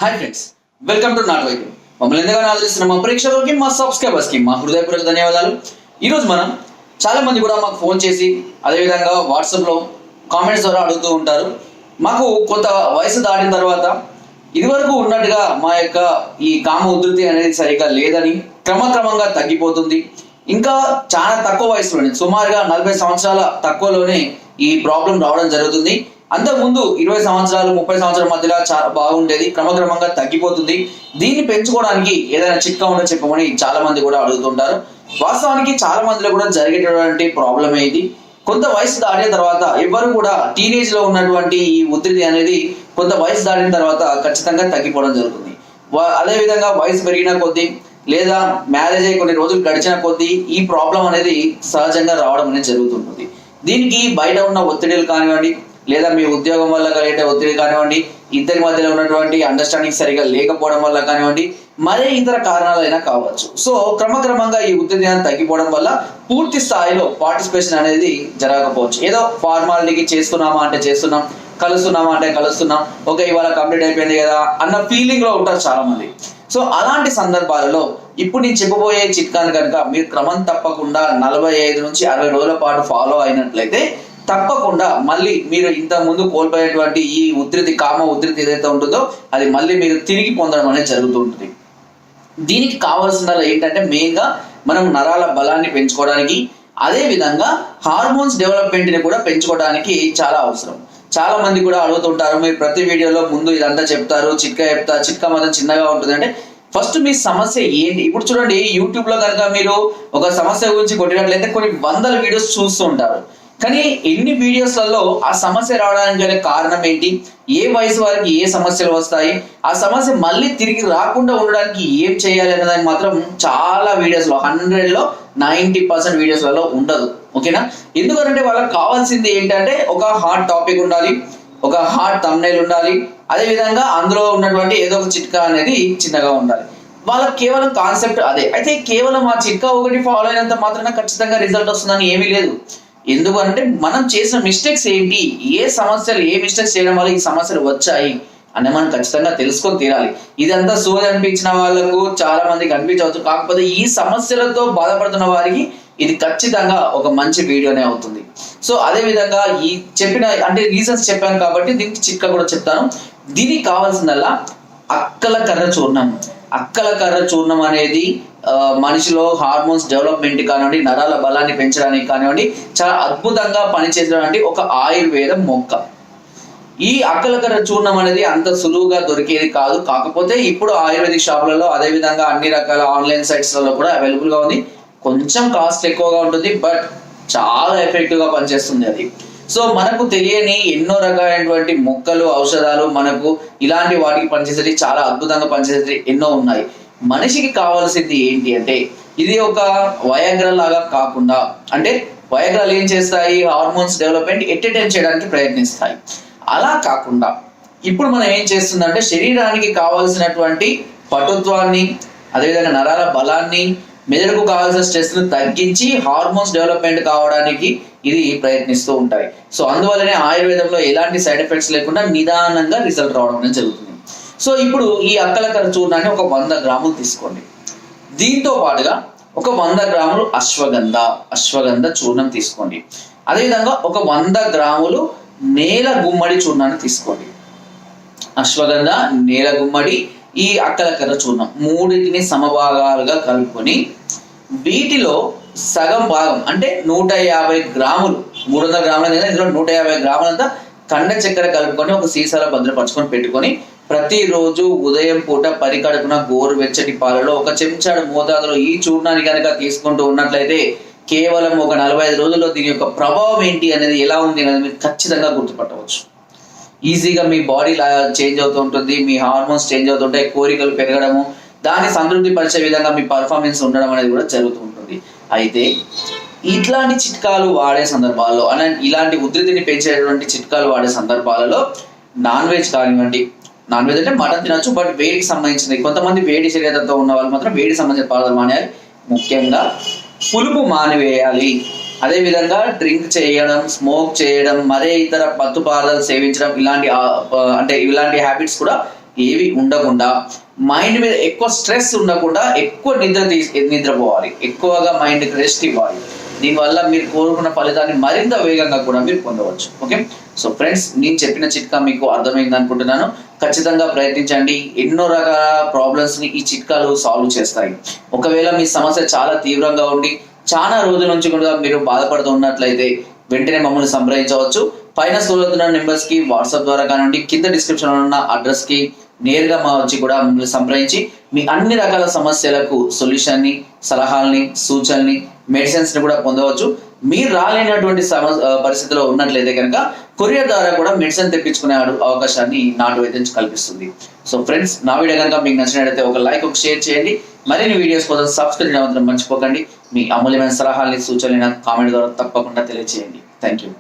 Hi friends, welcome to not వైద్యం. మమ్మల్ని ఎంతగానో ఆదరిస్తున్న మా ప్రేక్షకులకి, మా సబ్స్క్రైబర్స్కి మా హృదయపూర్వక ధన్యవాదాలు. ఈరోజు మనం చాలా మంది కూడా మాకు ఫోన్ చేసి అదేవిధంగా వాట్సాప్లో కామెంట్స్ ద్వారా అడుగుతూ ఉంటారు. మాకు కొంత వయసు దాటిన తర్వాత ఇదివరకు ఉన్నట్టుగా మా యొక్క ఈ కామ ఉధృతి అనేది సరిగ్గా లేదని, క్రమక్రమంగా తగ్గిపోతుంది. ఇంకా చాలా తక్కువ వయసులోనే, సుమారుగా 40 సంవత్సరాల తక్కువలోనే ఈ ప్రాబ్లం రావడం జరుగుతుంది. అంతకుముందు 20 సంవత్సరాలు 30 సంవత్సరాల మధ్యలో చాలా బాగుండేది, క్రమక్రమంగా తగ్గిపోతుంది. దీన్ని పెంచుకోవడానికి ఏదైనా చిట్కా ఉందో చెప్పమని చాలా మంది కూడా అడుగుతుంటారు. వాస్తవానికి చాలా మందిలో కూడా జరిగేటటువంటి ప్రాబ్లమే ఇది. కొంత వయసు దాటిన తర్వాత ఎవరు కూడా టీనేజ్ లో ఉన్నటువంటి ఈ ఒత్తిడి అనేది కొంత వయసు దాటిన తర్వాత ఖచ్చితంగా తగ్గిపోవడం జరుగుతుంది. అదేవిధంగా వయసు పెరిగిన కొద్దీ లేదా మ్యారేజ్ అయ్యి కొన్ని రోజులు గడిచిన కొద్దీ ఈ ప్రాబ్లం అనేది సహజంగా రావడం అనేది జరుగుతుంటుంది. దీనికి బయట ఉన్న ఒత్తిడిలు కానివ్వండి, లేదా మీ ఉద్యోగం వల్ల కలిగే ఒత్తిడి కానివ్వండి, ఇద్దరి మధ్యలో ఉన్నటువంటి అండర్స్టాండింగ్ సరిగా లేకపోవడం వల్ల కానివ్వండి, మరే ఇతర కారణాలైనా కావచ్చు. సో క్రమక్రమంగా ఈ ఒత్తిడి తగ్గిపోవడం వల్ల పూర్తి స్థాయిలో పార్టిసిపేషన్ అనేది జరగకపోవచ్చు. ఏదో ఫార్మాలిటీకి చేస్తున్నామా అంటే చేస్తున్నాం, కలుస్తున్నామా అంటే కలుస్తున్నాం, ఓకే ఇవాళ కంప్లీట్ అయిపోయింది కదా అన్న ఫీలింగ్ లో ఉంటారు చాలా మంది. సో అలాంటి సందర్భాలలో ఇప్పుడు నేను చెప్పబోయే చిట్కాను కనుక మీరు క్రమం తప్పకుండా 45 నుంచి 60 రోజుల పాటు ఫాలో అయినట్లయితే తప్పకుండా మళ్ళీ మీరు ఇంత ముందు కోల్పోయేటువంటి ఈ ఉధృతి, కామ ఉధృతి ఏదైతే ఉంటుందో అది మళ్ళీ మీరు తిరిగి పొందడం అనేది జరుగుతూ ఉంటుంది. దీనికి కావాల్సిన ఏంటంటే మెయిన్ గా మనం నరాల బలాన్ని పెంచుకోవడానికి, అదే విధంగా హార్మోన్స్ డెవలప్మెంట్ ని కూడా పెంచుకోవడానికి చాలా అవసరం. చాలా మంది కూడా అడుగుతుంటారు, మీరు ప్రతి వీడియోలో ముందు ఇదంతా చెప్తారు, చిట్కా మాత్రం చిన్నగా ఉంటుంది అంటే ఫస్ట్ మీ సమస్య ఏంటి? ఇప్పుడు చూడండి, యూట్యూబ్ లో కనుక మీరు ఒక సమస్య గురించి కొట్టినట్లయితే కొన్ని వందల వీడియోస్ చూస్తూ ఉంటారు. కానీ ఎన్ని వీడియోస్లలో ఆ సమస్య రావడానికి గల కారణం ఏంటి, ఏ వయసు వారికి ఏ సమస్యలు వస్తాయి, ఆ సమస్య మళ్ళీ తిరిగి రాకుండా ఉండడానికి ఏం చేయాలి అన్నదాన్ని మాత్రం చాలా వీడియోస్లో 100లో 90% వీడియోస్లలో ఉండదు. ఓకేనా? ఎందుకంటే వాళ్ళకి కావాల్సింది ఏంటంటే ఒక హాట్ టాపిక్ ఉండాలి, ఒక హాట్ థంబ్నెయిల్ ఉండాలి, అదేవిధంగా అందులో ఉన్నటువంటి ఏదో ఒక చిట్కా అనేది చిన్నగా ఉండాలి. వాళ్ళకి కేవలం కాన్సెప్ట్ అదే. అయితే కేవలం ఆ చిట్కా ఒకటి ఫాలో అయినంత మాత్రాన ఖచ్చితంగా రిజల్ట్ వస్తుందని ఏమీ లేదు. ఎందుకంటే మనం చేసిన మిస్టేక్స్ ఏంటి, ఏ సమస్యలు, ఏ మిస్టేక్స్ చేయడం వల్ల ఈ సమస్యలు వచ్చాయి అని మనం ఖచ్చితంగా తెలుసుకొని తీరాలి. ఇదంతా సోది అనిపించిన వాళ్ళకు చాలా మందికి అనిపించవచ్చు, కాకపోతే ఈ సమస్యలతో బాధపడుతున్న వారికి ఇది ఖచ్చితంగా ఒక మంచి వీడియోనే అవుతుంది. సో అదే విధంగా ఈ చెప్పిన అంటే రీజన్స్ చెప్పాను కాబట్టి దీనికి చిట్కా కూడా చెప్తాను. దీనికి కావాల్సిందల్లా అక్కల కర్ర చూర్ణం. అక్కల కర్ర చూర్ణం అనేది మనిషిలో హార్మోన్స్ డెవలప్మెంట్ కానివ్వండి, నరాల బలాన్ని పెంచడానికి కానివ్వండి చాలా అద్భుతంగా పనిచేసేటువంటి ఒక ఆయుర్వేద మొక్క. ఈ అక్కలకర్ర చూర్ణం అనేది అంత సులువుగా దొరికేది కాదు. కాకపోతే ఇప్పుడు ఆయుర్వేదిక్ షాపులలో, అదే విధంగా అన్ని రకాల ఆన్లైన్ సైట్స్లలో కూడా అవైలబుల్ గా ఉంది. కొంచెం కాస్ట్ ఎక్కువగా ఉంటుంది, బట్ చాలా ఎఫెక్టివ్ గా పనిచేస్తుంది అది. సో మనకు తెలియని ఎన్నో రకాలైనటువంటి మొక్కలు, ఔషధాలు మనకు ఇలాంటి వాటికి పనిచేసేది, చాలా అద్భుతంగా పనిచేసేది ఎన్నో ఉన్నాయి. మనిషికి కావాల్సింది ఏంటి అంటే ఇది ఒక వయాగ్రా లాగా కాకుండా, అంటే వయాగ్రాలు ఏం చేస్తాయి, హార్మోన్స్ డెవలప్మెంట్ ఎట్టెటెన్ చేయడానికి ప్రయత్నిస్తాయి. అలా కాకుండా ఇప్పుడు మనం ఏం చేస్తుందంటే శరీరానికి కావాల్సినటువంటి పటుత్వాన్ని, అదేవిధంగా నరాల బలాన్ని, మెదడుకు కావాల్సిన స్ట్రెస్ ను తగ్గించి హార్మోన్స్ డెవలప్మెంట్ కావడానికి ఇది ప్రయత్నిస్తూ ఉంటాయి. సో అందువల్లనే ఆయుర్వేదంలో ఎలాంటి సైడ్ ఎఫెక్ట్స్ లేకుండా నిదానంగా రిజల్ట్ రావడం అనేది జరుగుతుంది. సో ఇప్పుడు ఈ అక్కలకర్ర చూర్ణాన్ని ఒక 100 గ్రాములు తీసుకోండి. దీంతో పాటుగా ఒక 100 గ్రాములు అశ్వగంధ చూర్ణం తీసుకోండి. అదేవిధంగా ఒక 100 గ్రాములు నేల గుమ్మడి చూర్ణాన్ని తీసుకోండి. అశ్వగంధ, నేల గుమ్మడి, ఈ అక్కలకర్ర చూర్ణం మూడింటిని సమభాగాలుగా కలుపుకొని వీటిలో సగం భాగం అంటే 150 గ్రాములు, 300 గ్రాములు ఇందులో 150 గ్రాములంతా కండ చక్కెర కలుపుకొని ఒక సీసాలో భద్రపరచుకొని పెట్టుకొని ప్రతిరోజు ఉదయం పూట పరికడుపున గోరువెచ్చటి పాలలో ఒక చెంచాడు మోతాదులో ఈ చూర్ణాన్ని కనుక తీసుకుంటూ ఉన్నట్లయితే కేవలం ఒక 45 రోజుల్లో దీని యొక్క ప్రభావం ఏంటి అనేది, ఎలా ఉంది అనేది మీరు ఖచ్చితంగా గుర్తుపట్టవచ్చు. ఈజీగా మీ బాడీ చేంజ్ అవుతూ ఉంటుంది, మీ హార్మోన్స్ చేంజ్ అవుతుంటాయి, కోరికలు పెరగడము, దాన్ని సంతృప్తి పరిచే విధంగా మీ పర్ఫార్మెన్స్ ఉండడం అనేది కూడా జరుగుతూ ఉంటుంది. అయితే ఇట్లాంటి చిట్కాలు వాడే సందర్భాల్లో, ఇలాంటి ఉధృతిని పెంచేటువంటి చిట్కాలు వాడే సందర్భాలలో నాన్ వెజ్ కానివ్వండి, నాన్ వెజ్ అంటే మటన్ తినొచ్చు, బట్ వేడికి సంబంధించింది, కొంతమంది వేడి శరీరంతో ఉన్న వాళ్ళు మాత్రం వేడికి సంబంధించిన పదార్థాలు మానేయాలి. ముఖ్యంగా పులుపు మానివేయాలి. అదేవిధంగా డ్రింక్ చేయడం, స్మోక్ చేయడం, మరే ఇతర మత్తు పదార్థాలు సేవించడం, ఇలాంటి హ్యాబిట్స్ కూడా ఏవి ఉండకుండా మైండ్ మీద ఎక్కువ స్ట్రెస్ ఉండకుండా ఎక్కువ నిద్రపోవాలి, ఎక్కువగా మైండ్కి రెస్ట్ ఇవ్వాలి. దీనివల్ల మీరు కోరుకున్న ఫలితాన్ని మరింత వేగంగా కూడా మీరు పొందవచ్చు. ఓకే, సో ఫ్రెండ్స్, నేను చెప్పిన చిట్కా మీకు అర్థమైంది అనుకుంటున్నాను. ఖచ్చితంగా ప్రయత్నించండి. ఎన్నో రకాల ప్రాబ్లమ్స్ని ఈ చిట్కాలు సాల్వ్ చేస్తాయి. ఒకవేళ మీ సమస్య చాలా తీవ్రంగా ఉండి చాలా రోజుల నుంచి కూడా మీరు బాధపడుతూ ఉన్నట్లయితే వెంటనే మమ్మల్ని సంప్రదించవచ్చు. పైన స్క్రోల్ అవుతున్న నెంబర్స్కి వాట్సాప్ ద్వారా కానివ్వండి, కింద డిస్క్రిప్షన్లో ఉన్న అడ్రస్కి నేరుగా మా వచ్చి కూడా మమ్మల్ని సంప్రదించి మీ అన్ని రకాల సమస్యలకు సొల్యూషన్ని, సలహాలని, సూచనల్ని, మెడిసిన్స్ని కూడా పొందవచ్చు. మీరు రాలేనటువంటి పరిస్థితిలో ఉన్నట్లయితే కనుక కొరియర్ ద్వారా కూడా మెడిసిన్ తెప్పించుకునే అవకాశాన్ని నాటు వైద్యం కల్పిస్తుంది. సో ఫ్రెండ్స్, నా వీడియో కనుక మీకు నచ్చినట్లయితే ఒక లైక్, ఒక షేర్ చేయండి. మరిన్ని వీడియోస్ కోసం సబ్స్క్రైబ్ చేయడం మాత్రం మర్చిపోకండి. మీ అమూల్యమైన సలహాలని, సూచనలు నాకు కామెంట్ ద్వారా తప్పకుండా తెలియజేయండి. Thank you.